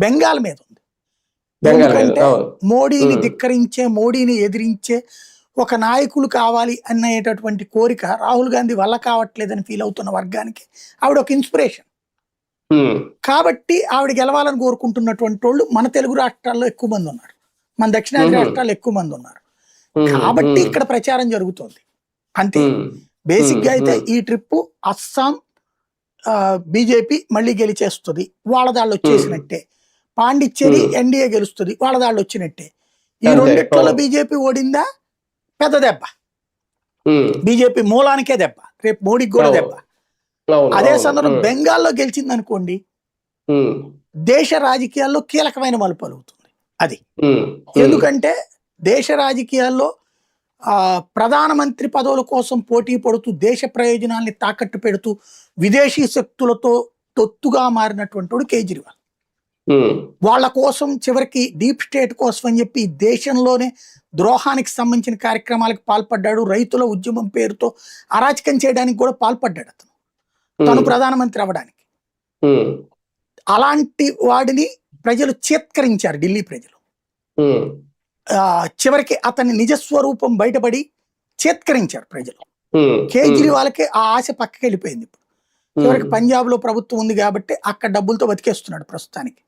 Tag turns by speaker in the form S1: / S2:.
S1: బెంగాల్ మీద ఉంది. ఎందుకంటే మోడీని ధిక్కరించే, మోడీని ఎదిరించే ఒక నాయకులు కావాలి అనేటటువంటి కోరిక రాహుల్ గాంధీ వల్ల కావట్లేదని ఫీల్ అవుతున్న వర్గానికి ఆవిడ ఒక ఇన్స్పిరేషన్. కాబట్టి ఆవిడ గెలవాలని కోరుకుంటున్నటువంటి వాళ్ళు మన తెలుగు రాష్ట్రాల్లో ఎక్కువ మంది ఉన్నారు, మన దక్షిణాది రాష్ట్రాల్లో ఎక్కువ మంది ఉన్నారు. కాబట్టి ఇక్కడ ప్రచారం జరుగుతోంది అంతే. బేసిక్ గా అయితే ఈ ట్రిప్ అస్సాం బీజేపీ మళ్ళీ గెలిచేస్తుంది, వాళ్ళ దాళ్ళు వచ్చేసినట్టే. పాండిచ్చేరి ఎన్డీఏ గెలుస్తుంది, వాళ్ళ దాళ్ళు వచ్చినట్టే. ఈ రెండిట్లలో బీజేపీ ఓడిందా పెద్ద దెబ్బ, బీజేపీ మూలానికే దెబ్బ, రేపు మోడీకి కూడా దెబ్బ. అదే సందర్భం బెంగాల్లో గెలిచింది అనుకోండి, దేశ రాజకీయాల్లో కీలకమైన మలుపు అవుతుంది అది. ఎందుకంటే దేశ రాజకీయాల్లో ప్రధానమంత్రి పదవుల కోసం పోటీ పడుతూ దేశ ప్రయోజనాల్ని తాకట్టు పెడుతూ విదేశీ శక్తులతో తొత్తుగా మారినటువంటి వాడు కేజ్రీవాల్. వాళ్ళ కోసం చివరికి డీప్ స్టేట్ కోసం అని చెప్పి దేశంలోనే ద్రోహానికి సంబంధించిన కార్యక్రమాలకు పాల్పడ్డాడు. రైతుల ఉద్యమం పేరుతో అరాచకం చేయడానికి కూడా పాల్పడ్డాడు అతను, తను ప్రధానమంత్రి అవ్వడానికి. అలాంటి వాడిని ప్రజలు చేత్కరించారు, ఢిల్లీ ప్రజలు. చివరికి అతని నిజస్వరూపం బయటపడి చేత్కరించారు ప్రజలు. కేజ్రీవాల్కి ఆ ఆశ పక్కకి వెళ్ళిపోయింది. ఇప్పుడు చివరికి పంజాబ్ లో ప్రభుత్వం ఉంది కాబట్టి అక్కడ డబ్బులతో బతికేస్తున్నాడు ప్రస్తుతానికి.